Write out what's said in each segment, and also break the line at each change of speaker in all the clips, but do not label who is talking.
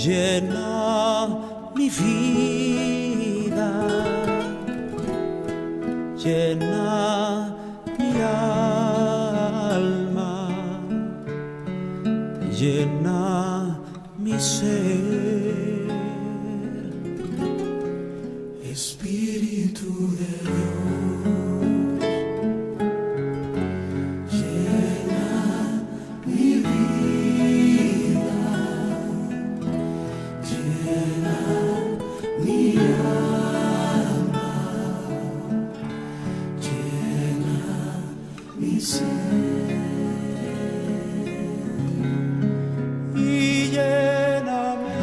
llena mi vida, llena mi alma, llena mi ser. Espíritu de Dios, llena mi vida, llena mi alma, llena mi ser. Y lléname,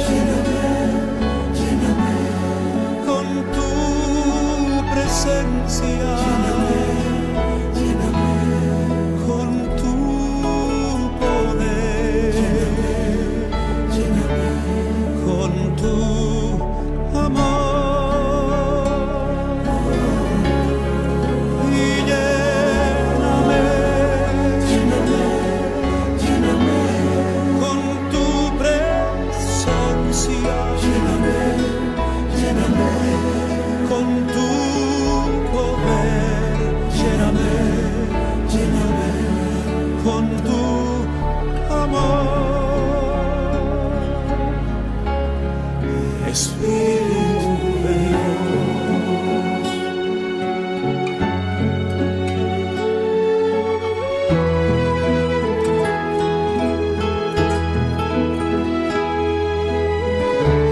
lléname con tu presencia, lléname con tu poder, lléname con tu amor. Y lléname, lléname con tu presencia, lléname con tu poder, lléname con tu amor. Espíritu de Dios.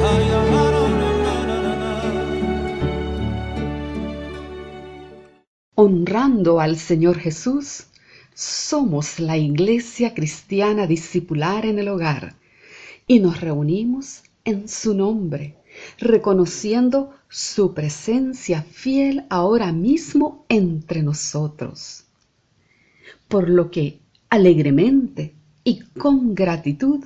Ay, na, na, na, na, na, na.
Honrando al Señor Jesús, somos la Iglesia Cristiana Discipular en el Hogar y nos reunimos en su nombre, reconociendo su presencia fiel ahora mismo entre nosotros. Por lo que alegremente y con gratitud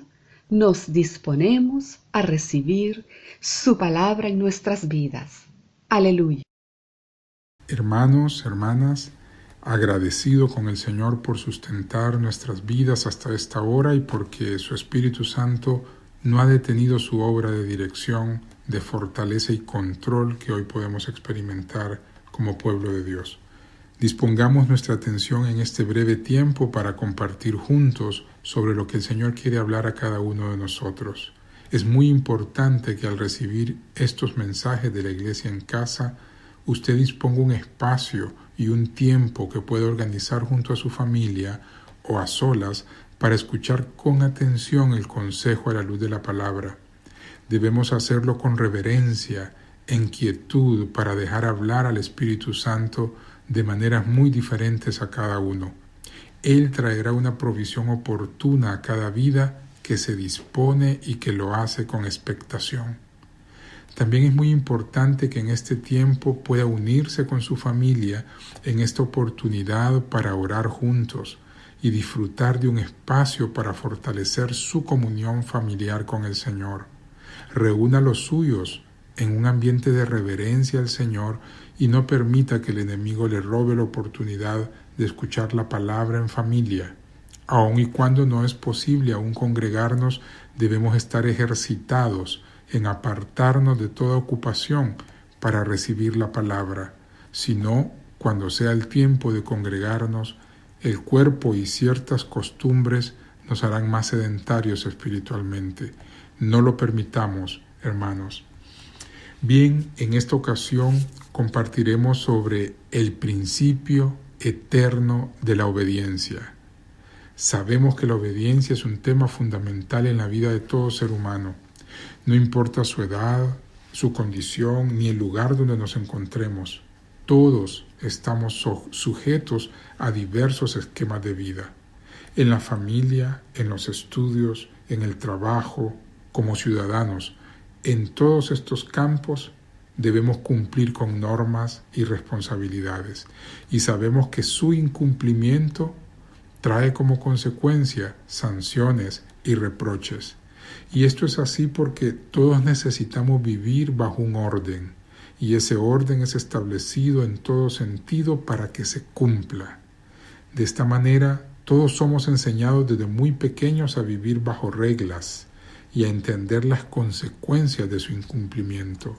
nos disponemos a recibir su palabra en nuestras vidas. Aleluya.
Hermanos, hermanas, agradecido con el Señor por sustentar nuestras vidas hasta esta hora y porque su Espíritu Santo no ha detenido su obra de dirección, de fortaleza y control que hoy podemos experimentar como pueblo de Dios. Dispongamos nuestra atención en este breve tiempo para compartir juntos sobre lo que el Señor quiere hablar a cada uno de nosotros. Es muy importante que al recibir estos mensajes de la Iglesia en casa, usted disponga un espacio y un tiempo que pueda organizar junto a su familia o a solas para escuchar con atención el consejo a la luz de la palabra. Debemos hacerlo con reverencia, en quietud, para dejar hablar al Espíritu Santo de maneras muy diferentes a cada uno. Él traerá una provisión oportuna a cada vida que se dispone y que lo hace con expectación. También es muy importante que en este tiempo pueda unirse con su familia en esta oportunidad para orar juntos y disfrutar de un espacio para fortalecer su comunión familiar con el Señor. Reúna a los suyos en un ambiente de reverencia al Señor y no permita que el enemigo le robe la oportunidad de escuchar la palabra en familia. Aun y cuando no es posible aún congregarnos, debemos estar ejercitados en apartarnos de toda ocupación para recibir la palabra. Si no, cuando sea el tiempo de congregarnos, el cuerpo y ciertas costumbres nos harán más sedentarios espiritualmente. No lo permitamos, hermanos. Bien, en esta ocasión compartiremos sobre el principio eterno de la obediencia. Sabemos que la obediencia es un tema fundamental en la vida de todo ser humano. No importa su edad, su condición, ni el lugar donde nos encontremos. Todos estamos sujetos a diversos esquemas de vida. En la familia, en los estudios, en el trabajo, como ciudadanos. En todos estos campos debemos cumplir con normas y responsabilidades. Y sabemos que su incumplimiento trae como consecuencia sanciones y reproches. Y esto es así porque todos necesitamos vivir bajo un orden, y ese orden es establecido en todo sentido para que se cumpla. De esta manera, todos somos enseñados desde muy pequeños a vivir bajo reglas, y a entender las consecuencias de su incumplimiento.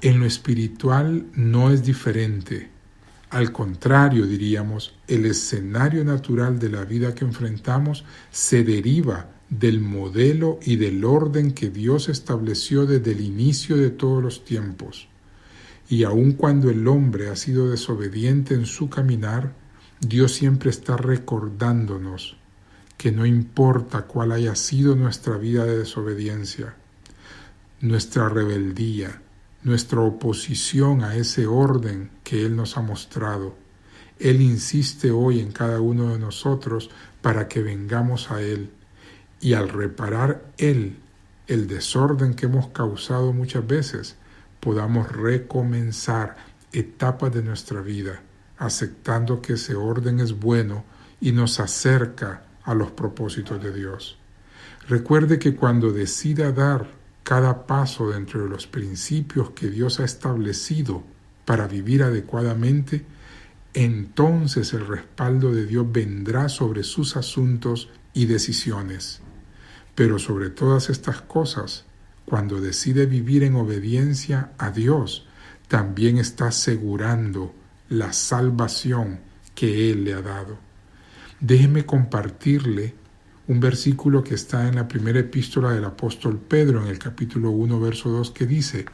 En lo espiritual no es diferente. Al contrario, diríamos, el escenario natural de la vida que enfrentamos se deriva del modelo y del orden que Dios estableció desde el inicio de todos los tiempos. Y aun cuando el hombre ha sido desobediente en su caminar, Dios siempre está recordándonos que no importa cuál haya sido nuestra vida de desobediencia, nuestra rebeldía, nuestra oposición a ese orden que Él nos ha mostrado, Él insiste hoy en cada uno de nosotros para que vengamos a Él. Y al reparar Él el desorden que hemos causado muchas veces, podamos recomenzar etapas de nuestra vida, aceptando que ese orden es bueno y nos acerca a los propósitos de Dios. Recuerde que cuando decida dar cada paso dentro de los principios que Dios ha establecido para vivir adecuadamente, entonces el respaldo de Dios vendrá sobre sus asuntos y decisiones. Pero sobre todas estas cosas, cuando decide vivir en obediencia a Dios, también está asegurando la salvación que Él le ha dado. Déjeme compartirle un versículo que está en la primera epístola del apóstol Pedro, en el capítulo 1, verso 2, que dice: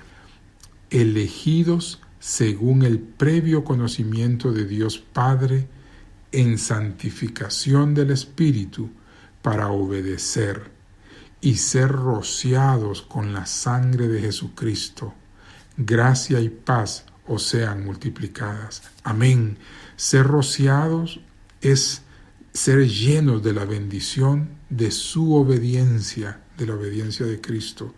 elegidos según el previo conocimiento de Dios Padre, en santificación del Espíritu, para obedecer y ser rociados con la sangre de Jesucristo. Gracia y paz os sean multiplicadas. Amén. Ser rociados es ser llenos de la bendición de su obediencia, de la obediencia de Cristo,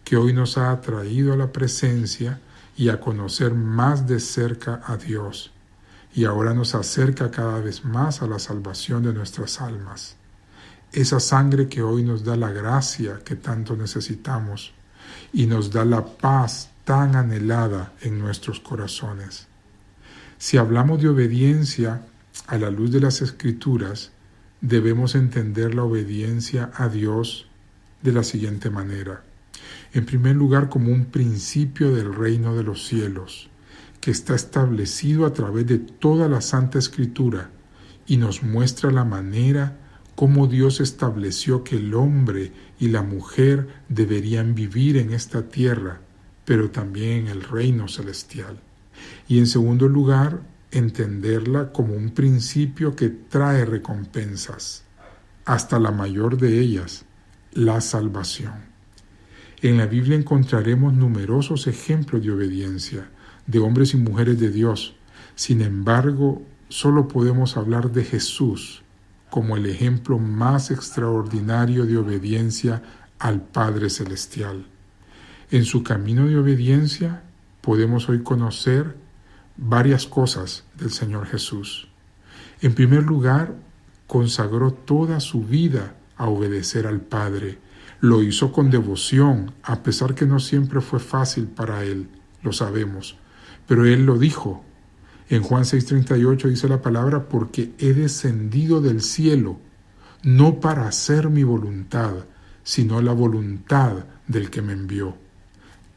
que hoy nos ha atraído a la presencia y a conocer más de cerca a Dios, y ahora nos acerca cada vez más a la salvación de nuestras almas. Esa sangre que hoy nos da la gracia que tanto necesitamos y nos da la paz tan anhelada en nuestros corazones. Si hablamos de obediencia a la luz de las Escrituras, debemos entender la obediencia a Dios de la siguiente manera. En primer lugar, como un principio del reino de los cielos, que está establecido a través de toda la Santa Escritura y nos muestra la manera cómo Dios estableció que el hombre y la mujer deberían vivir en esta tierra, pero también en el reino celestial. Y en segundo lugar, entenderla como un principio que trae recompensas, hasta la mayor de ellas, la salvación. En la Biblia encontraremos numerosos ejemplos de obediencia, de hombres y mujeres de Dios. Sin embargo, solo podemos hablar de Jesús como el ejemplo más extraordinario de obediencia al Padre Celestial. En su camino de obediencia podemos hoy conocer varias cosas del Señor Jesús. En primer lugar, consagró toda su vida a obedecer al Padre. Lo hizo con devoción, a pesar que no siempre fue fácil para Él, lo sabemos. Pero Él lo dijo. En Juan 6:38 dice la palabra: porque he descendido del cielo, no para hacer mi voluntad, sino la voluntad del que me envió.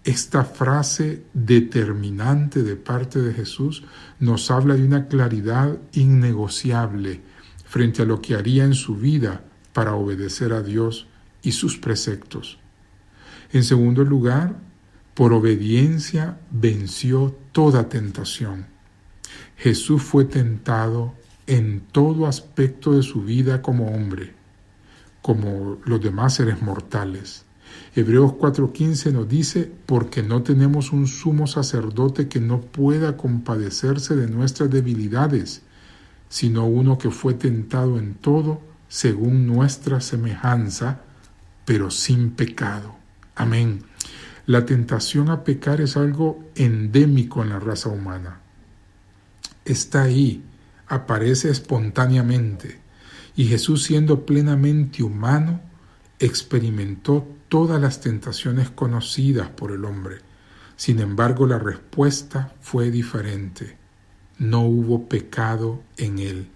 Esta frase determinante de parte de Jesús nos habla de una claridad innegociable frente a lo que haría en su vida para obedecer a Dios y sus preceptos. En segundo lugar, por obediencia venció toda tentación. Jesús fue tentado en todo aspecto de su vida como hombre, como los demás seres mortales. Hebreos 4:15 nos dice: porque no tenemos un sumo sacerdote que no pueda compadecerse de nuestras debilidades, sino uno que fue tentado en todo según nuestra semejanza, pero sin pecado. Amén. La tentación a pecar es algo endémico en la raza humana. Está ahí, aparece espontáneamente, y Jesús, siendo plenamente humano, experimentó todas las tentaciones conocidas por el hombre. Sin embargo, la respuesta fue diferente. No hubo pecado en él.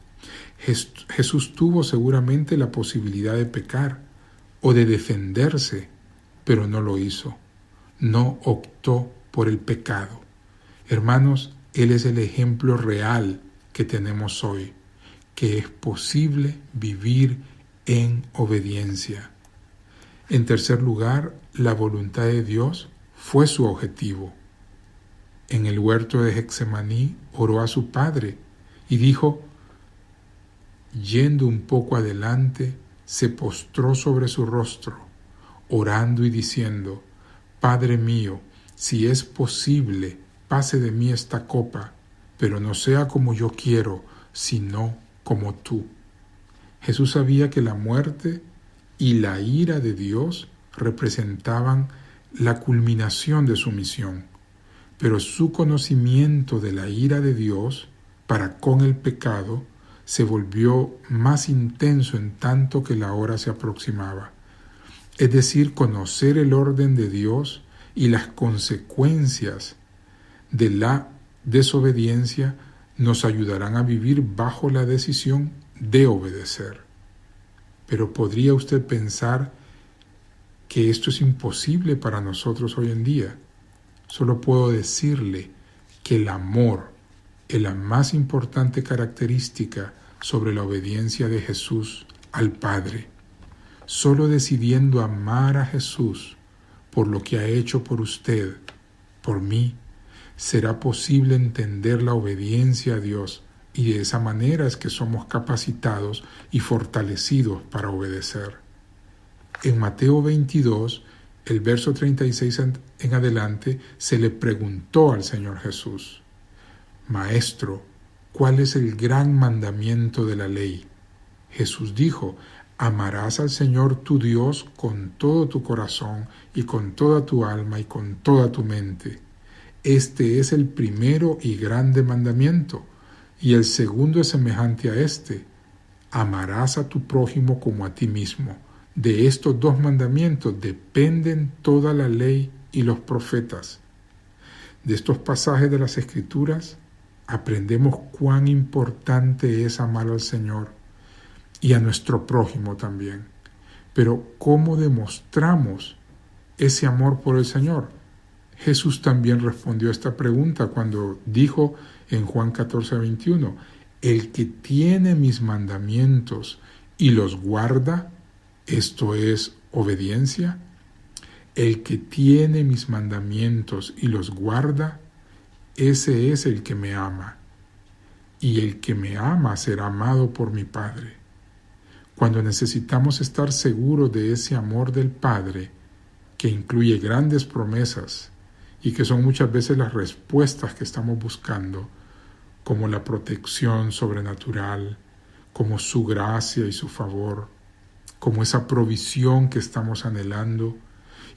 Jesús tuvo seguramente la posibilidad de pecar, o de defenderse, pero no lo hizo. No optó por el pecado. Hermanos, Él es el ejemplo real que tenemos hoy, que es posible vivir en obediencia. En tercer lugar, la voluntad de Dios fue su objetivo. En el huerto de Getsemaní oró a su Padre y dijo, yendo un poco adelante, se postró sobre su rostro, orando y diciendo, Padre mío, si es posible, pase de mí esta copa, pero no sea como yo quiero, sino como tú. Jesús sabía que la muerte y la ira de Dios representaban la culminación de su misión, pero su conocimiento de la ira de Dios para con el pecado se volvió más intenso en tanto que la hora se aproximaba. Es decir, conocer el orden de Dios y las consecuencias de la desobediencia nos ayudarán a vivir bajo la decisión de obedecer. Pero ¿podría usted pensar que esto es imposible para nosotros hoy en día? Solo puedo decirle que el amor es la más importante característica sobre la obediencia de Jesús al Padre. Solo decidiendo amar a Jesús por lo que ha hecho por usted, por mí, será posible entender la obediencia a Dios, y de esa manera es que somos capacitados y fortalecidos para obedecer. En Mateo 22, el verso 36 en adelante, se le preguntó al Señor Jesús, Maestro, ¿cuál es el gran mandamiento de la ley? Jesús dijo, amarás al Señor tu Dios con todo tu corazón y con toda tu alma y con toda tu mente. Este es el primero y grande mandamiento, y el segundo es semejante a este. Amarás a tu prójimo como a ti mismo. De estos dos mandamientos dependen toda la ley y los profetas. De estos pasajes de las Escrituras aprendemos cuán importante es amar al Señor y a nuestro prójimo también. Pero ¿cómo demostramos ese amor por el Señor? Jesús también respondió a esta pregunta cuando dijo en Juan 14:21, el que tiene mis mandamientos y los guarda, esto es obediencia. El que tiene mis mandamientos y los guarda, ese es el que me ama. Y el que me ama será amado por mi Padre. Cuando necesitamos estar seguros de ese amor del Padre, que incluye grandes promesas y que son muchas veces las respuestas que estamos buscando, como la protección sobrenatural, como su gracia y su favor, como esa provisión que estamos anhelando,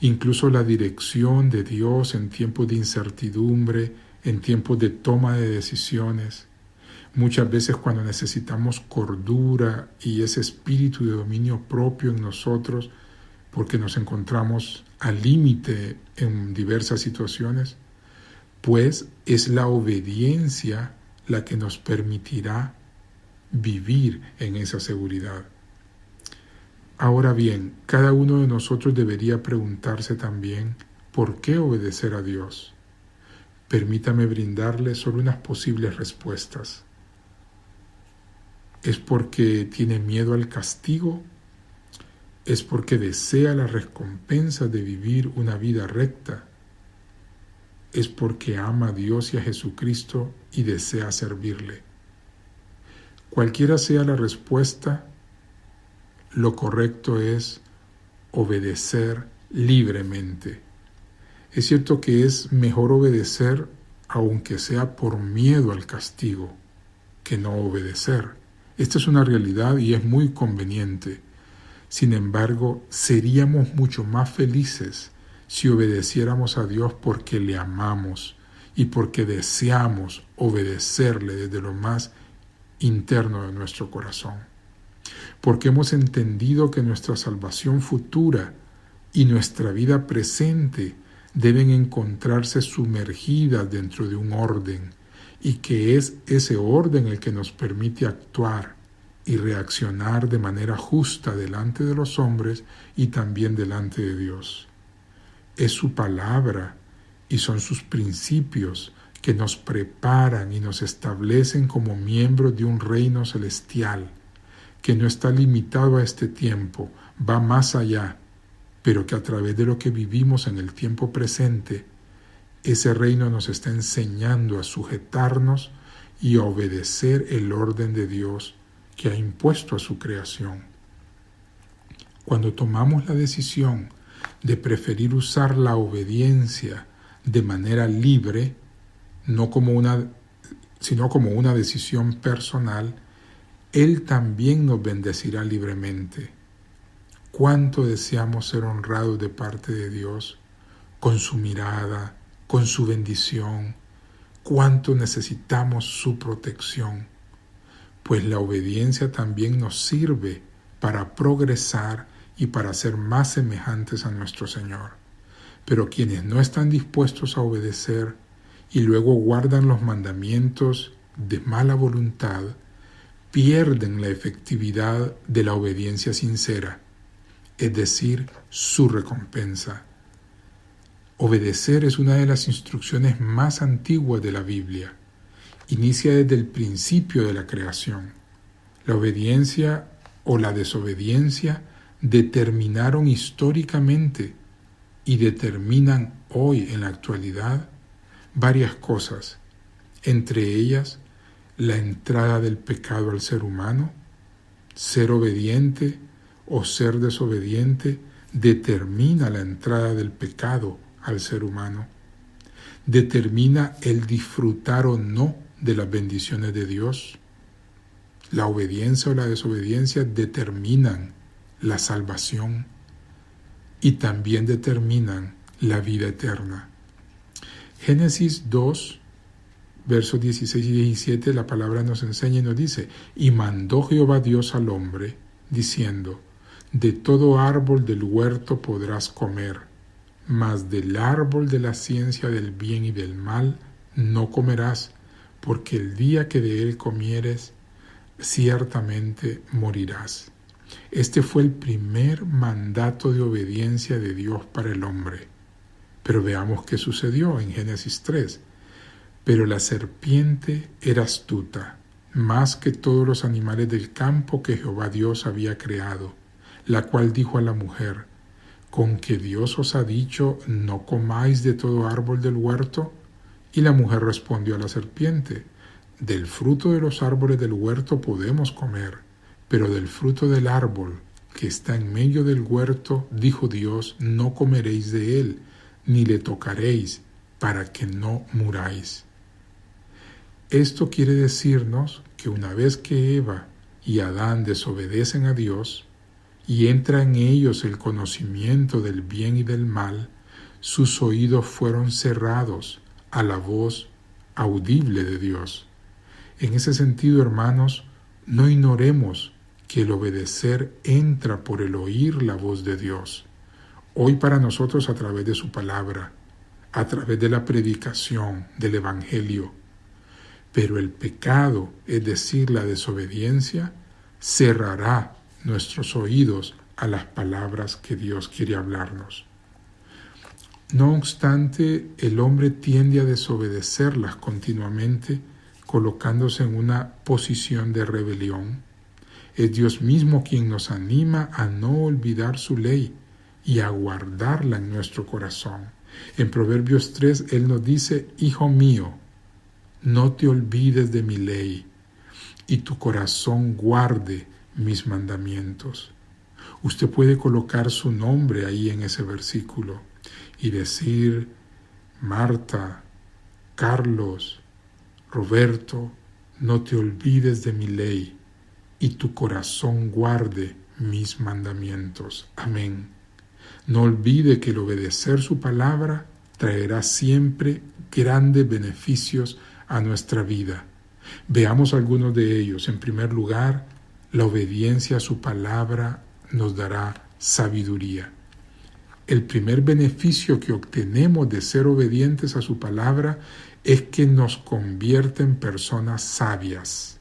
incluso la dirección de Dios en tiempos de incertidumbre, en tiempos de toma de decisiones. Muchas veces cuando necesitamos cordura y ese espíritu de dominio propio en nosotros, porque nos encontramos al límite en diversas situaciones, pues es la obediencia la que nos permitirá vivir en esa seguridad. Ahora bien, cada uno de nosotros debería preguntarse también, ¿por qué obedecer a Dios? Permítame brindarle solo unas posibles respuestas. ¿Es porque tiene miedo al castigo? ¿Es porque desea la recompensa de vivir una vida recta? ¿Es porque ama a Dios y a Jesucristo y desea servirle? Cualquiera sea la respuesta, lo correcto es obedecer libremente. Es cierto que es mejor obedecer aunque sea por miedo al castigo que no obedecer. Esta es una realidad y es muy conveniente. Sin embargo, seríamos mucho más felices si obedeciéramos a Dios porque le amamos y porque deseamos obedecerle desde lo más interno de nuestro corazón. Porque hemos entendido que nuestra salvación futura y nuestra vida presente deben encontrarse sumergidas dentro de un orden, y que es ese orden el que nos permite actuar y reaccionar de manera justa delante de los hombres y también delante de Dios. Es su palabra y son sus principios que nos preparan y nos establecen como miembros de un reino celestial, que no está limitado a este tiempo, va más allá, pero que a través de lo que vivimos en el tiempo presente, ese reino nos está enseñando a sujetarnos y a obedecer el orden de Dios que ha impuesto a su creación. Cuando tomamos la decisión de preferir usar la obediencia de manera libre, sino como una decisión personal, Él también nos bendecirá libremente. ¿Cuánto deseamos ser honrados de parte de Dios con su mirada, con su bendición? ¿Cuánto necesitamos su protección? Pues la obediencia también nos sirve para progresar y para ser más semejantes a nuestro Señor. Pero quienes no están dispuestos a obedecer y luego guardan los mandamientos de mala voluntad, pierden la efectividad de la obediencia sincera, es decir, su recompensa. Obedecer es una de las instrucciones más antiguas de la Biblia. Inicia desde el principio de la creación. La obediencia o la desobediencia determinaron históricamente y determinan hoy en la actualidad varias cosas, entre ellas la entrada del pecado al ser humano. Ser obediente o ser desobediente determina la entrada del pecado al ser humano, determina el disfrutar o no de las bendiciones de Dios. La obediencia o la desobediencia determinan la salvación y también determinan la vida eterna. Génesis 2, versos 16 y 17, la palabra nos enseña y nos dice: y mandó Jehová Dios al hombre, diciendo: de todo árbol del huerto podrás comer, mas del árbol de la ciencia del bien y del mal no comerás, porque el día que de él comieres, ciertamente morirás. Este fue el primer mandato de obediencia de Dios para el hombre. Pero veamos qué sucedió en Génesis 3. Pero la serpiente era astuta, más que todos los animales del campo que Jehová Dios había creado, la cual dijo a la mujer: ¿con que Dios os ha dicho, no comáis de todo árbol del huerto? Y la mujer respondió a la serpiente: del fruto de los árboles del huerto podemos comer, pero del fruto del árbol que está en medio del huerto, dijo Dios, no comeréis de él, ni le tocaréis, para que no muráis. Esto quiere decirnos que una vez que Eva y Adán desobedecen a Dios y entra en ellos el conocimiento del bien y del mal, sus oídos fueron cerrados a la voz audible de Dios. En ese sentido, hermanos, no ignoremos que el obedecer entra por el oír la voz de Dios. Hoy para nosotros a través de su palabra, a través de la predicación del Evangelio. Pero el pecado, es decir, la desobediencia, cerrará nuestros oídos a las palabras que Dios quiere hablarnos. No obstante, el hombre tiende a desobedecerlas continuamente, colocándose en una posición de rebelión. Es Dios mismo quien nos anima a no olvidar su ley y a guardarla en nuestro corazón. En Proverbios 3, Él nos dice: hijo mío, no te olvides de mi ley, y tu corazón guarde mis mandamientos. Usted puede colocar su nombre ahí en ese versículo y decir: Marta, Carlos, Roberto, no te olvides de mi ley, y tu corazón guarde mis mandamientos. Amén. No olvide que el obedecer su palabra traerá siempre grandes beneficios a nuestra vida. Veamos algunos de ellos. En primer lugar, la obediencia a su palabra nos dará sabiduría. El primer beneficio que obtenemos de ser obedientes a su palabra es que nos convierte en personas sabias.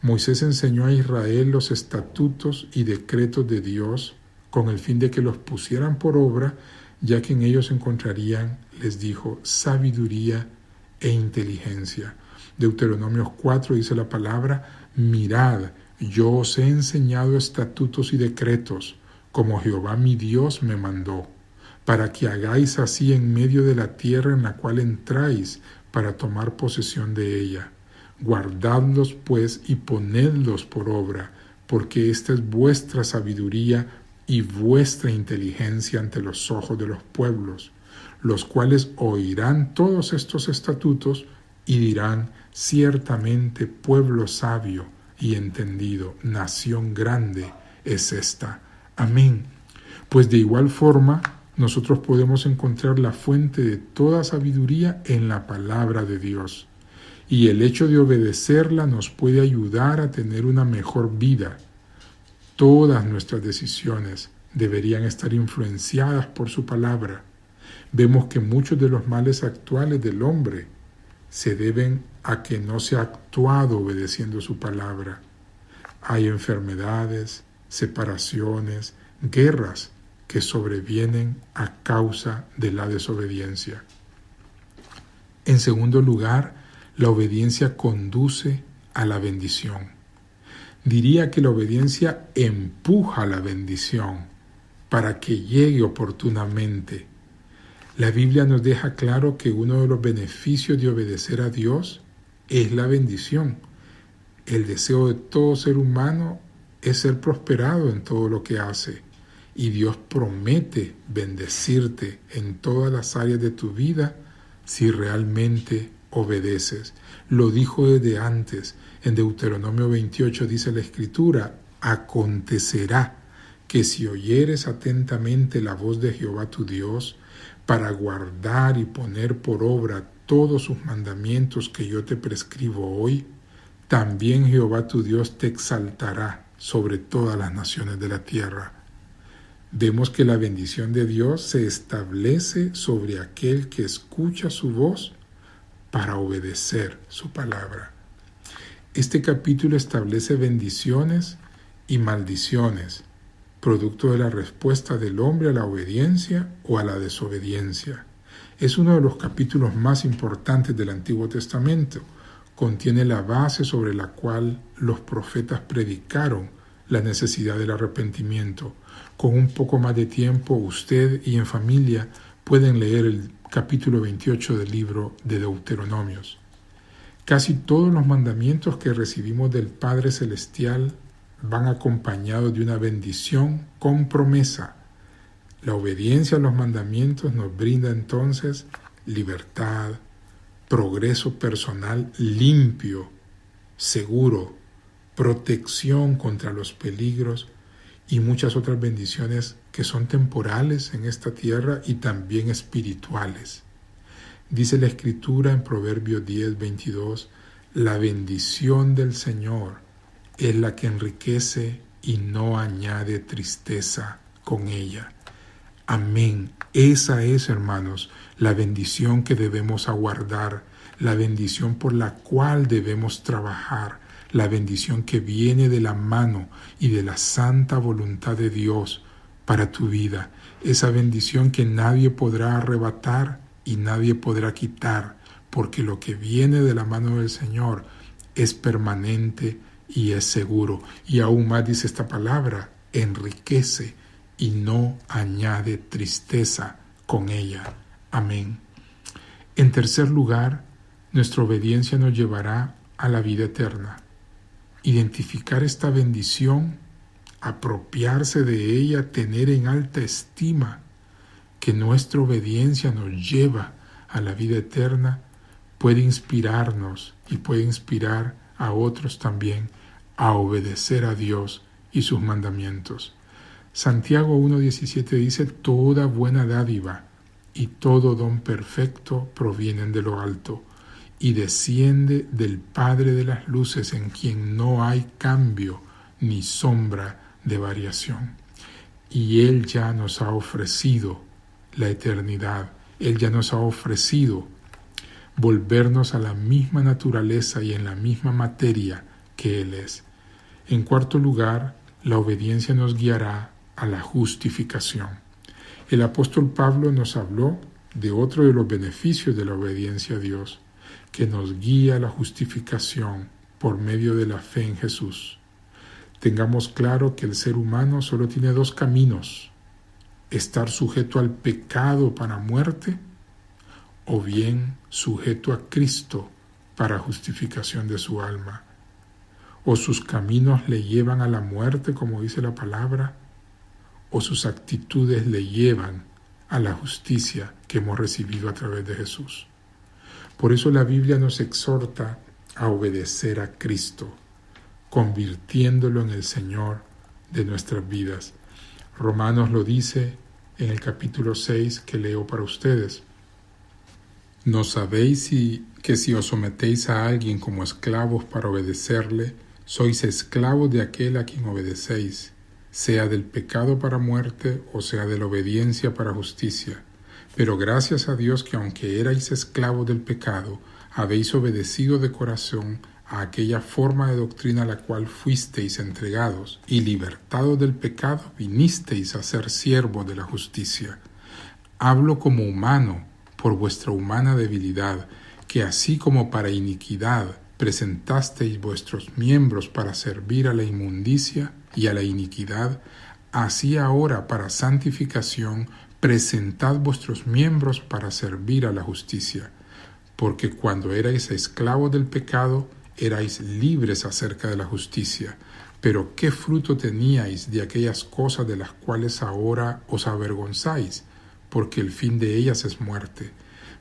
Moisés enseñó a Israel los estatutos y decretos de Dios con el fin de que los pusieran por obra, ya que en ellos encontrarían, les dijo, sabiduría e inteligencia. Deuteronomios 4 dice la palabra: mirad, yo os he enseñado estatutos y decretos, como Jehová mi Dios me mandó, para que hagáis así en medio de la tierra en la cual entráis, para tomar posesión de ella. Guardadlos pues y ponedlos por obra, porque esta es vuestra sabiduría y vuestra inteligencia ante los ojos de los pueblos, los cuales oirán todos estos estatutos y dirán: ciertamente pueblo sabio y entendido, nación grande es esta. Amén. Pues de igual forma, nosotros podemos encontrar la fuente de toda sabiduría en la palabra de Dios. Y el hecho de obedecerla nos puede ayudar a tener una mejor vida. Todas nuestras decisiones deberían estar influenciadas por su palabra. Vemos que muchos de los males actuales del hombre se deben a que no se ha actuado obedeciendo su palabra. Hay enfermedades, separaciones, guerras que sobrevienen a causa de la desobediencia. En segundo lugar, la obediencia conduce a la bendición. Diría que la obediencia empuja a la bendición para que llegue oportunamente. La Biblia nos deja claro que uno de los beneficios de obedecer a Dios es la bendición. El deseo de todo ser humano es ser prosperado en todo lo que hace. Y Dios promete bendecirte en todas las áreas de tu vida si realmente obedeces. Lo dijo desde antes. En Deuteronomio 28 dice la Escritura: acontecerá que si oyeres atentamente la voz de Jehová tu Dios, para guardar y poner por obra todos sus mandamientos que yo te prescribo hoy, también Jehová tu Dios te exaltará sobre todas las naciones de la tierra. Vemos que la bendición de Dios se establece sobre aquel que escucha su voz para obedecer su palabra. Este capítulo establece bendiciones y maldiciones, producto de la respuesta del hombre a la obediencia o a la desobediencia. Es uno de los capítulos más importantes del Antiguo Testamento. Contiene la base sobre la cual los profetas predicaron la necesidad del arrepentimiento. Con un poco más de tiempo, usted y en familia pueden leer el capítulo 28 del libro de Deuteronomios. Casi todos los mandamientos que recibimos del Padre Celestial van acompañados de una bendición con promesa. La obediencia a los mandamientos nos brinda entonces libertad, progreso personal limpio, seguro, protección contra los peligros y muchas otras bendiciones que son temporales en esta tierra y también espirituales. Dice la Escritura en Proverbios 10:22, la bendición del Señor es la que enriquece y no añade tristeza con ella. Amén. Esa es, hermanos, la bendición que debemos aguardar, la bendición por la cual debemos trabajar, la bendición que viene de la mano y de la santa voluntad de Dios para tu vida. Esa bendición que nadie podrá arrebatar y nadie podrá quitar, porque lo que viene de la mano del Señor es permanente y es seguro. Y aún más dice esta palabra, enriquece y no añade tristeza con ella. Amén. En tercer lugar, nuestra obediencia nos llevará a la vida eterna. Identificar esta bendición, apropiarse de ella, tener en alta estima que nuestra obediencia nos lleva a la vida eterna, puede inspirarnos y puede inspirar a otros también a obedecer a Dios y sus mandamientos. Santiago 1:17 dice, toda buena dádiva y todo don perfecto provienen de lo alto y desciende del Padre de las luces, en quien no hay cambio ni sombra de variación. Y Él ya nos ha ofrecido la eternidad. Él ya nos ha ofrecido volvernos a la misma naturaleza y en la misma materia que Él es. En cuarto lugar, la obediencia nos guiará a la justificación. El apóstol Pablo nos habló de otro de los beneficios de la obediencia a Dios, que nos guía a la justificación por medio de la fe en Jesús. Tengamos claro que el ser humano solo tiene dos caminos: estar sujeto al pecado para muerte, o bien sujeto a Cristo para justificación de su alma. O sus caminos le llevan a la muerte, como dice la palabra, o sus actitudes le llevan a la justicia que hemos recibido a través de Jesús. Por eso la Biblia nos exhorta a obedecer a Cristo, convirtiéndolo en el Señor de nuestras vidas. Romanos lo dice en el capítulo 6 que leo para ustedes. ¿No sabéis que si os sometéis a alguien como esclavos para obedecerle, sois esclavos de aquel a quien obedecéis, sea del pecado para muerte o sea de la obediencia para justicia? Pero gracias a Dios que aunque erais esclavos del pecado, habéis obedecido de corazón a aquella forma de doctrina a la cual fuisteis entregados, y libertados del pecado vinisteis a ser siervos de la justicia. Hablo como humano, por vuestra humana debilidad, que así como para iniquidad presentasteis vuestros miembros para servir a la inmundicia y a la iniquidad, así ahora para santificación presentad vuestros miembros para servir a la justicia. Porque cuando erais esclavos del pecado, erais libres acerca de la justicia. Pero ¿qué fruto teníais de aquellas cosas de las cuales ahora os avergonzáis? Porque el fin de ellas es muerte.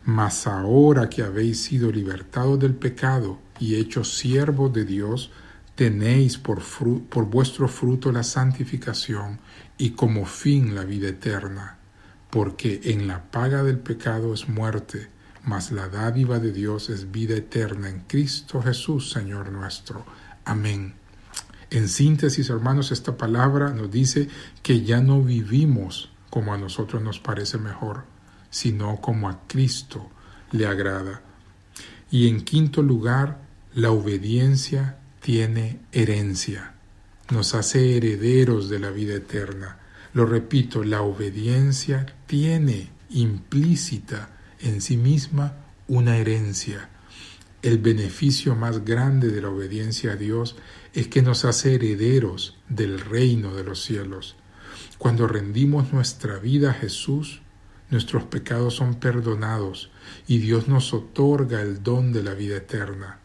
Mas ahora que habéis sido libertados del pecado y hechos siervos de Dios, tenéis por vuestro fruto la santificación y como fin la vida eterna. Porque en la paga del pecado es muerte, mas la dádiva de Dios es vida eterna en Cristo Jesús, Señor nuestro. Amén. En síntesis, hermanos, esta palabra nos dice que ya no vivimos como a nosotros nos parece mejor, sino como a Cristo le agrada. Y en quinto lugar, la obediencia tiene herencia. Nos hace herederos de la vida eterna. Lo repito, la obediencia tiene implícita en sí misma una herencia. El beneficio más grande de la obediencia a Dios es que nos hace herederos del reino de los cielos. Cuando rendimos nuestra vida a Jesús, nuestros pecados son perdonados y Dios nos otorga el don de la vida eterna.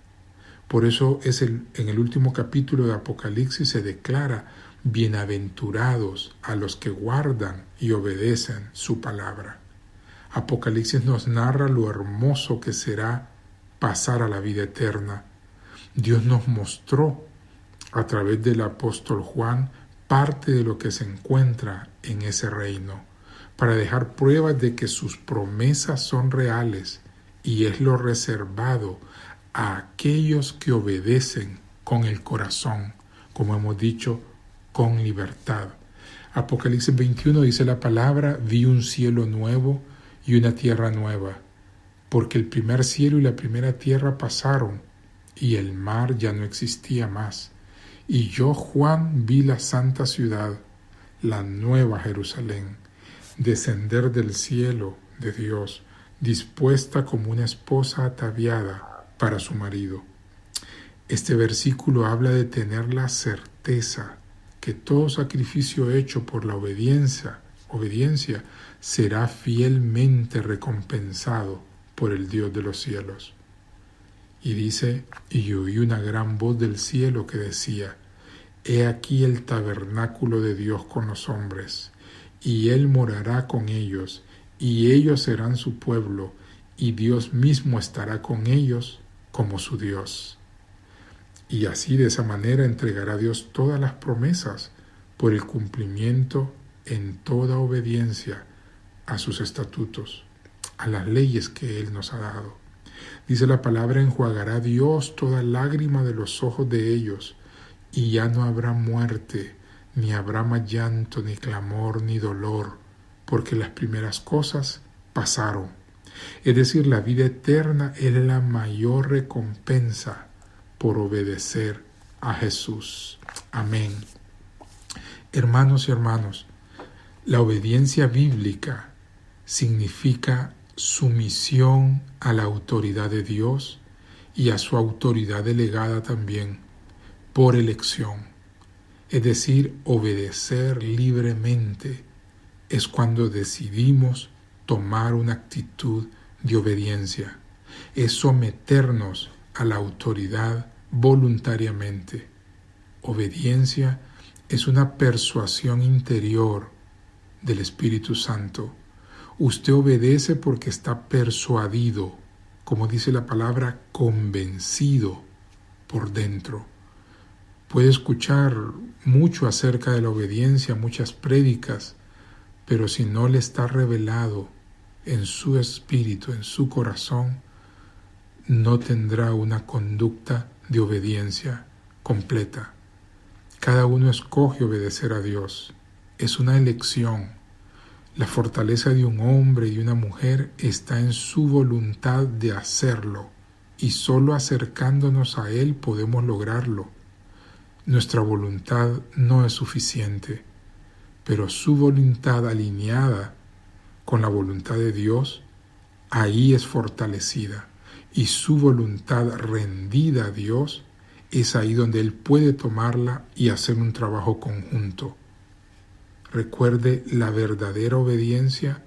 Por eso en el último capítulo de Apocalipsis se declara: bienaventurados a los que guardan y obedecen su palabra. Apocalipsis nos narra lo hermoso que será pasar a la vida eterna. Dios nos mostró a través del apóstol Juan parte de lo que se encuentra en ese reino, para dejar pruebas de que sus promesas son reales y es lo reservado a aquellos que obedecen con el corazón, como hemos dicho, con libertad. Apocalipsis 21 dice la palabra: vi un cielo nuevo y una tierra nueva, porque el primer cielo y la primera tierra pasaron, y el mar ya no existía más. Y yo, Juan, vi la santa ciudad, la nueva Jerusalén, descender del cielo de Dios, dispuesta como una esposa ataviada para su marido. Este versículo habla de tener la certeza que todo sacrificio hecho por la obediencia será fielmente recompensado por el Dios de los cielos. Y dice: y oí una gran voz del cielo que decía: he aquí el tabernáculo de Dios con los hombres, y Él morará con ellos, y ellos serán su pueblo, y Dios mismo estará con ellos como su Dios. Y así, de esa manera, entregará Dios todas las promesas por el cumplimiento en toda obediencia a sus estatutos, a las leyes que Él nos ha dado. Dice la palabra: enjuagará Dios toda lágrima de los ojos de ellos, y ya no habrá muerte, ni habrá más llanto, ni clamor, ni dolor, porque las primeras cosas pasaron. Es decir, la vida eterna es la mayor recompensa por obedecer a Jesús. Amén. Hermanos y hermanas, la obediencia bíblica significa sumisión a la autoridad de Dios y a su autoridad delegada también por elección. Es decir, obedecer libremente es cuando decidimos tomar una actitud de obediencia. Es someternos a la autoridad voluntariamente. Obediencia es una persuasión interior del Espíritu Santo. Usted obedece porque está persuadido, como dice la palabra, convencido por dentro. Puede escuchar mucho acerca de la obediencia, muchas prédicas, pero si no le está revelado en su espíritu, en su corazón, no tendrá una conducta de obediencia completa. Cada uno escoge obedecer a Dios. Es una elección. La fortaleza de un hombre y una mujer está en su voluntad de hacerlo, y solo acercándonos a Él podemos lograrlo. Nuestra voluntad no es suficiente, pero su voluntad alineada con la voluntad de Dios, ahí es fortalecida, y su voluntad rendida a Dios, es ahí donde Él puede tomarla y hacer un trabajo conjunto. Recuerde, la verdadera obediencia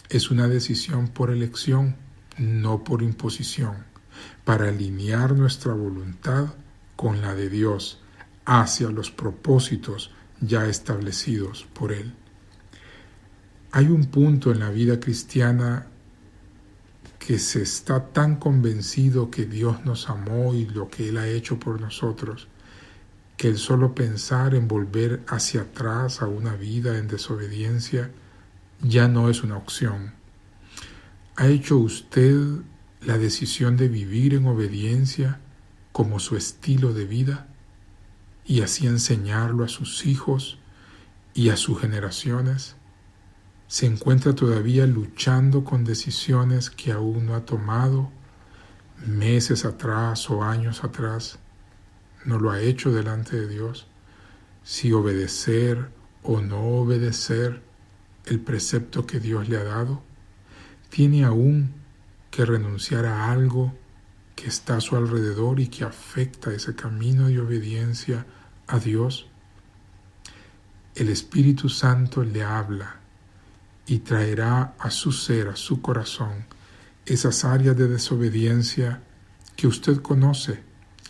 es una decisión por elección, no por imposición, para alinear nuestra voluntad con la de Dios hacia los propósitos ya establecidos por Él. Hay un punto en la vida cristiana que se está tan convencido que Dios nos amó y lo que Él ha hecho por nosotros, que el solo pensar en volver hacia atrás a una vida en desobediencia ya no es una opción. ¿Ha hecho usted la decisión de vivir en obediencia como su estilo de vida y así enseñarlo a sus hijos y a sus generaciones? ¿Se encuentra todavía luchando con decisiones que aún no ha tomado meses atrás o años atrás? ¿No lo ha hecho delante de Dios? Si obedecer o no obedecer el precepto que Dios le ha dado. ¿Tiene aún que renunciar a algo que está a su alrededor y que afecta ese camino de obediencia a Dios? El Espíritu Santo le habla y traerá a su ser, a su corazón, esas áreas de desobediencia que usted conoce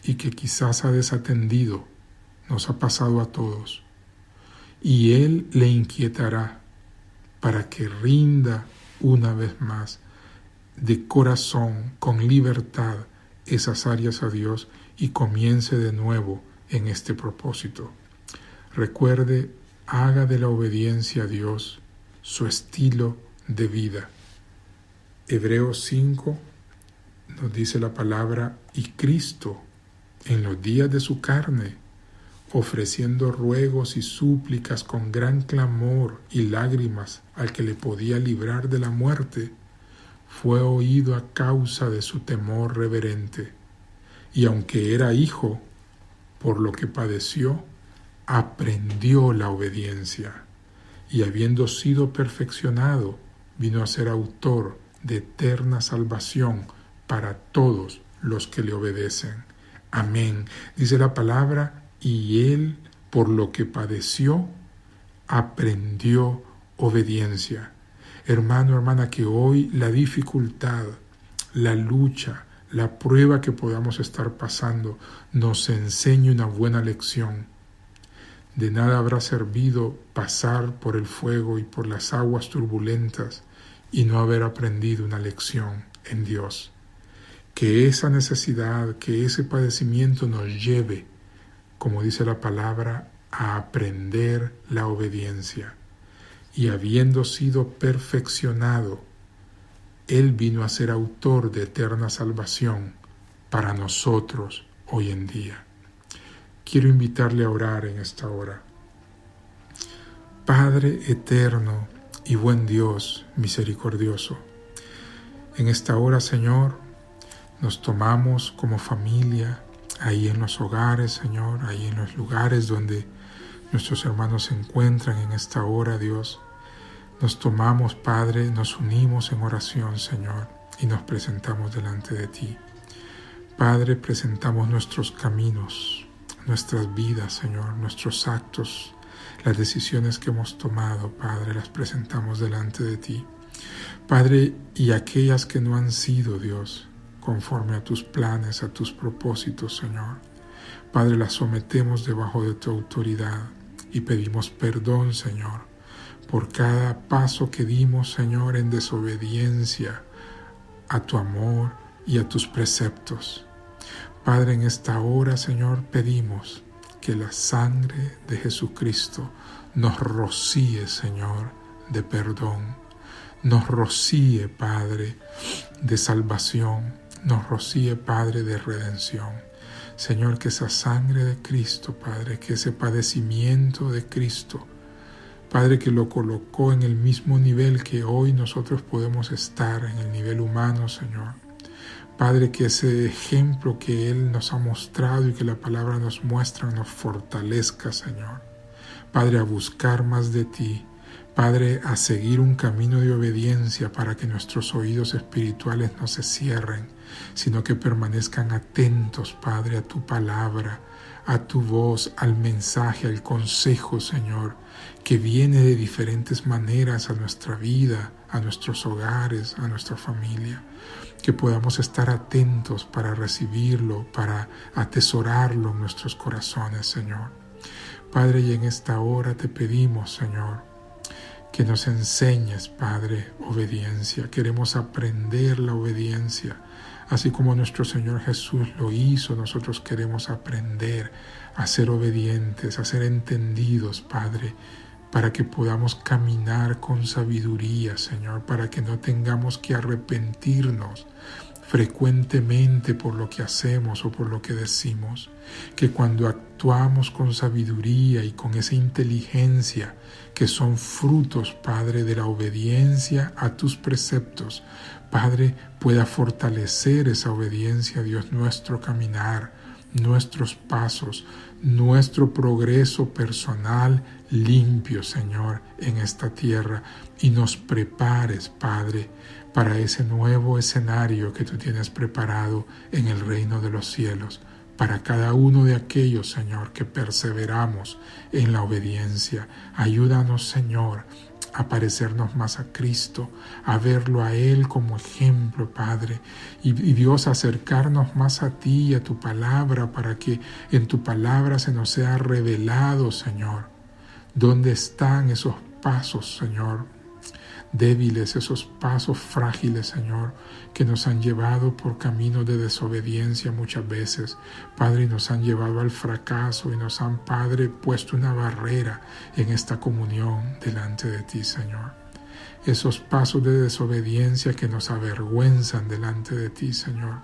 y que quizás ha desatendido. Nos ha pasado a todos. Y Él le inquietará para que rinda una vez más de corazón, con libertad, esas áreas a Dios y comience de nuevo en este propósito. Recuerde, haga de la obediencia a Dios su estilo de vida. Hebreos 5 nos dice la palabra: y Cristo, en los días de su carne, ofreciendo ruegos y súplicas con gran clamor y lágrimas al que le podía librar de la muerte, fue oído a causa de su temor reverente. Y aunque era hijo, por lo que padeció, aprendió la obediencia. Y habiendo sido perfeccionado, vino a ser autor de eterna salvación para todos los que le obedecen. Amén. Dice la palabra: y Él, por lo que padeció, aprendió obediencia. Hermano, hermana, que hoy la dificultad, la lucha, la prueba que podamos estar pasando nos enseñe una buena lección. De nada habrá servido pasar por el fuego y por las aguas turbulentas y no haber aprendido una lección en Dios. Que esa necesidad, que ese padecimiento nos lleve, como dice la palabra, a aprender la obediencia. Y habiendo sido perfeccionado, Él vino a ser autor de eterna salvación para nosotros hoy en día. Quiero invitarle a orar en esta hora. Padre eterno y buen Dios misericordioso, en esta hora, Señor, nos tomamos como familia ahí en los hogares, Señor, ahí en los lugares donde nuestros hermanos se encuentran en esta hora, Dios. Nos tomamos, Padre, nos unimos en oración, Señor, y nos presentamos delante de ti. Padre, presentamos nuestros caminos, nuestras vidas, Señor, nuestros actos, las decisiones que hemos tomado, Padre, las presentamos delante de ti. Padre, y aquellas que no han sido, Dios, conforme a tus planes, a tus propósitos, Señor. Padre, las sometemos debajo de tu autoridad y pedimos perdón, Señor, por cada paso que dimos, Señor, en desobediencia a tu amor y a tus preceptos. Padre, en esta hora, Señor, pedimos que la sangre de Jesucristo nos rocíe, Señor, de perdón. Nos rocíe, Padre, de salvación. Nos rocíe, Padre, de redención. Señor, que esa sangre de Cristo, Padre, que ese padecimiento de Cristo, Padre, que lo colocó en el mismo nivel que hoy nosotros podemos estar, en el nivel humano, Señor. Padre, que ese ejemplo que Él nos ha mostrado y que la palabra nos muestra nos fortalezca, Señor. Padre, a buscar más de ti. Padre, a seguir un camino de obediencia para que nuestros oídos espirituales no se cierren, sino que permanezcan atentos, Padre, a tu palabra, a tu voz, al mensaje, al consejo, Señor, que viene de diferentes maneras a nuestra vida, a nuestros hogares, a nuestra familia. Que podamos estar atentos para recibirlo, para atesorarlo en nuestros corazones, Señor. Padre, y en esta hora te pedimos, Señor, que nos enseñes, Padre, obediencia. Queremos aprender la obediencia. Así como nuestro Señor Jesús lo hizo, nosotros queremos aprender a ser obedientes, a ser entendidos, Padre, para que podamos caminar con sabiduría, Señor, para que no tengamos que arrepentirnos frecuentemente por lo que hacemos o por lo que decimos, que cuando actuamos con sabiduría y con esa inteligencia que son frutos, Padre, de la obediencia a tus preceptos, Padre, pueda fortalecer esa obediencia a Dios, nuestro caminar, nuestros pasos, nuestro progreso personal limpio, Señor, en esta tierra, y nos prepares, Padre, para ese nuevo escenario que tú tienes preparado en el reino de los cielos, para cada uno de aquellos, Señor, que perseveramos en la obediencia. Ayúdanos, Señor, a parecernos más a Cristo, a verlo a Él como ejemplo, Padre, y Dios, acercarnos más a ti y a tu palabra, para que en tu palabra se nos sea revelado, Señor, dónde están esos pasos, Señor, débiles, esos pasos frágiles, Señor, que nos han llevado por caminos de desobediencia muchas veces, Padre, y nos han llevado al fracaso y nos han, Padre, puesto una barrera en esta comunión delante de ti, Señor. Esos pasos de desobediencia que nos avergüenzan delante de ti, Señor,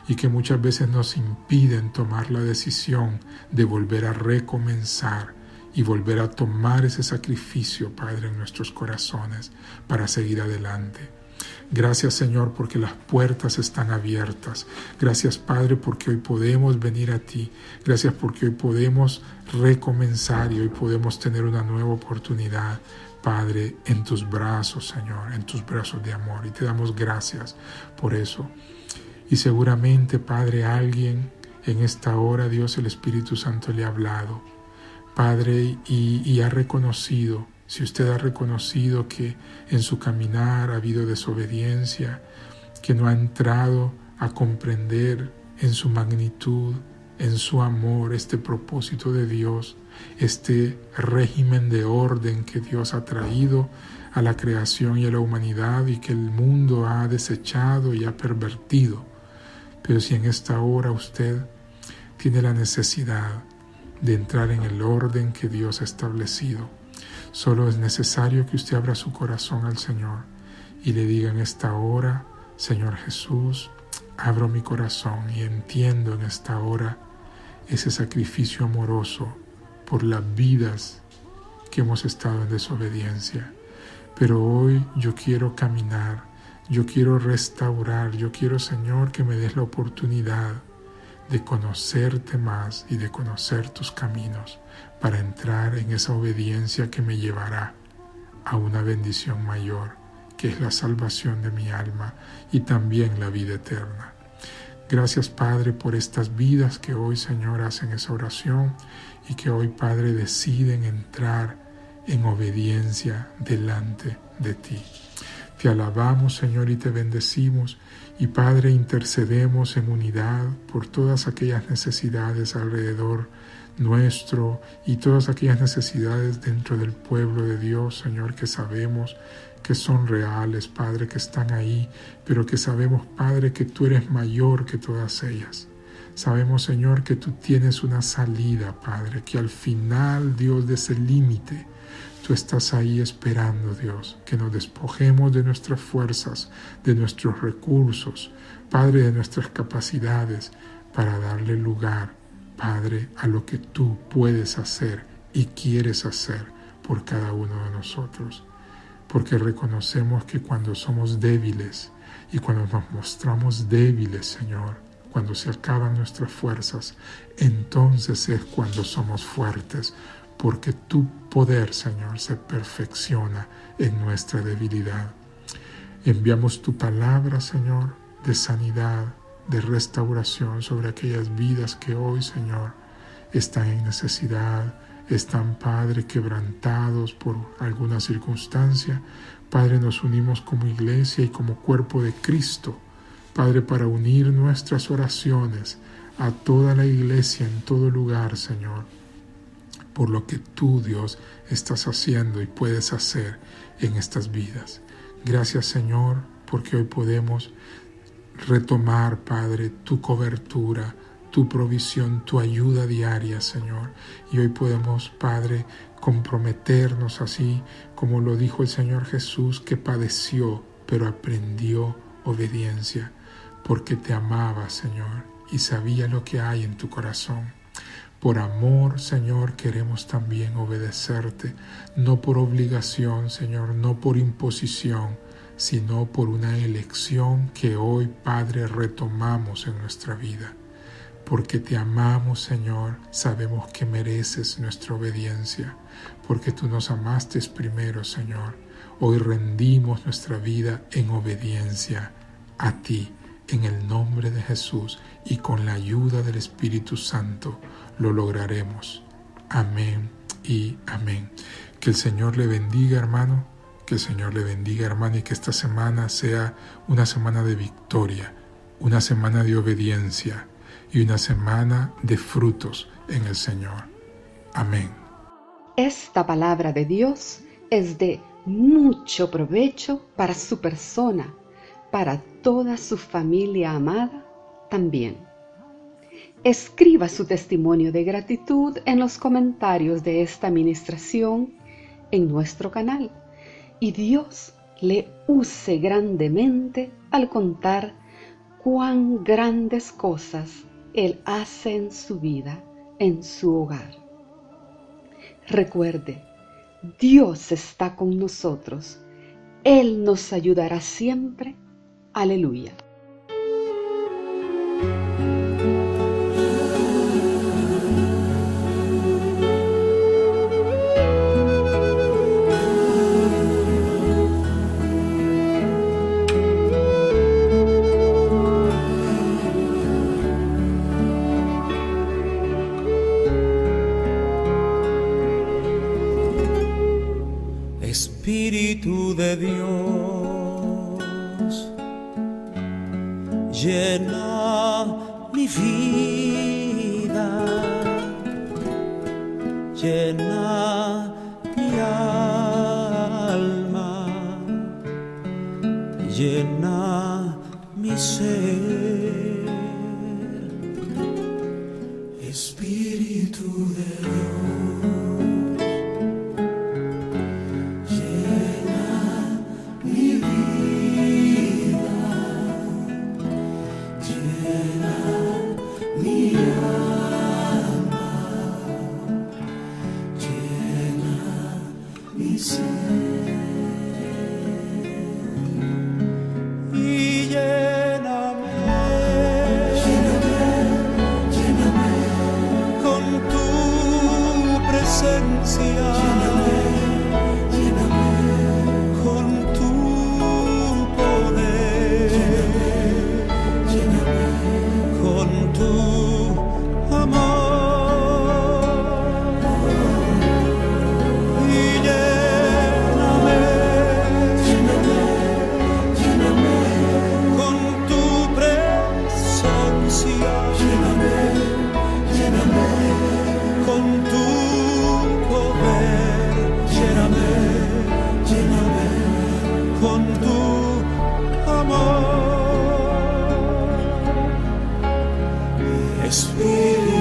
y que muchas veces nos impiden tomar la decisión de volver a recomenzar y volver a tomar ese sacrificio, Padre, en nuestros corazones para seguir adelante. Gracias, Señor, porque las puertas están abiertas. Gracias, Padre, porque hoy podemos venir a ti. Gracias porque hoy podemos recomenzar y hoy podemos tener una nueva oportunidad, Padre, en tus brazos, Señor, en tus brazos de amor. Y te damos gracias por eso. Y seguramente, Padre, alguien en esta hora, Dios, el Espíritu Santo le ha hablado, Padre, y ha reconocido, si usted ha reconocido que en su caminar ha habido desobediencia, que no ha entrado a comprender en su magnitud, en su amor, este propósito de Dios, este régimen de orden que Dios ha traído a la creación y a la humanidad y que el mundo ha desechado y ha pervertido. Pero si en esta hora usted tiene la necesidad de entrar en el orden que Dios ha establecido, solo es necesario que usted abra su corazón al Señor y le diga en esta hora: Señor Jesús, abro mi corazón y entiendo en esta hora ese sacrificio amoroso por las vidas que hemos estado en desobediencia. Pero hoy yo quiero caminar, yo quiero restaurar, yo quiero, Señor, que me des la oportunidad de conocerte más y de conocer tus caminos para entrar en esa obediencia que me llevará a una bendición mayor, que es la salvación de mi alma y también la vida eterna. Gracias, Padre, por estas vidas que hoy, Señor, hacen esa oración y que hoy, Padre, deciden entrar en obediencia delante de ti. Te alabamos, Señor, y te bendecimos. Y, Padre, intercedemos en unidad por todas aquellas necesidades alrededor nuestro y todas aquellas necesidades dentro del pueblo de Dios, Señor, que sabemos que son reales, Padre, que están ahí, pero que sabemos, Padre, que tú eres mayor que todas ellas. Sabemos, Señor, que tú tienes una salida, Padre, que al final, Dios, de ese límite, tú estás ahí esperando, Dios, que nos despojemos de nuestras fuerzas, de nuestros recursos, Padre, de nuestras capacidades, para darle lugar, Padre, a lo que tú puedes hacer y quieres hacer por cada uno de nosotros. Porque reconocemos que cuando somos débiles y cuando nos mostramos débiles, Señor, cuando se acaban nuestras fuerzas, entonces es cuando somos fuertes, porque tu poder, Señor, se perfecciona en nuestra debilidad. Enviamos tu palabra, Señor, de sanidad, de restauración sobre aquellas vidas que hoy, Señor, están en necesidad, están, Padre, quebrantados por alguna circunstancia. Padre, nos unimos como iglesia y como cuerpo de Cristo, Padre, para unir nuestras oraciones a toda la iglesia en todo lugar, Señor, por lo que tú, Dios, estás haciendo y puedes hacer en estas vidas. Gracias, Señor, porque hoy podemos retomar, Padre, tu cobertura, tu provisión, tu ayuda diaria, Señor. Y hoy podemos, Padre, comprometernos así como lo dijo el Señor Jesús, que padeció, pero aprendió obediencia, porque te amaba, Señor, y sabía lo que hay en tu corazón. Por amor, Señor, queremos también obedecerte, no por obligación, Señor, no por imposición, sino por una elección que hoy, Padre, retomamos en nuestra vida. Porque te amamos, Señor, sabemos que mereces nuestra obediencia, porque tú nos amaste primero, Señor. Hoy rendimos nuestra vida en obediencia a ti, en el nombre de Jesús, y con la ayuda del Espíritu Santo lo lograremos. Amén y amén. Que el Señor le bendiga, hermano, que el Señor le bendiga, hermano, y que esta semana sea una semana de victoria, una semana de obediencia, y una semana de frutos en el Señor. Amén.
Esta palabra de Dios es de mucho provecho para su persona, para toda su familia amada también. Escriba su testimonio de gratitud en los comentarios de esta ministración en nuestro canal y Dios le use grandemente al contar cuán grandes cosas Él hace en su vida, en su hogar. Recuerde, Dios está con nosotros. Él nos ayudará siempre. Aleluya.
Espíritu de Dios, llena mi vida, llena mi alma, llena mi ser. Espíritu de Dios, Espíritu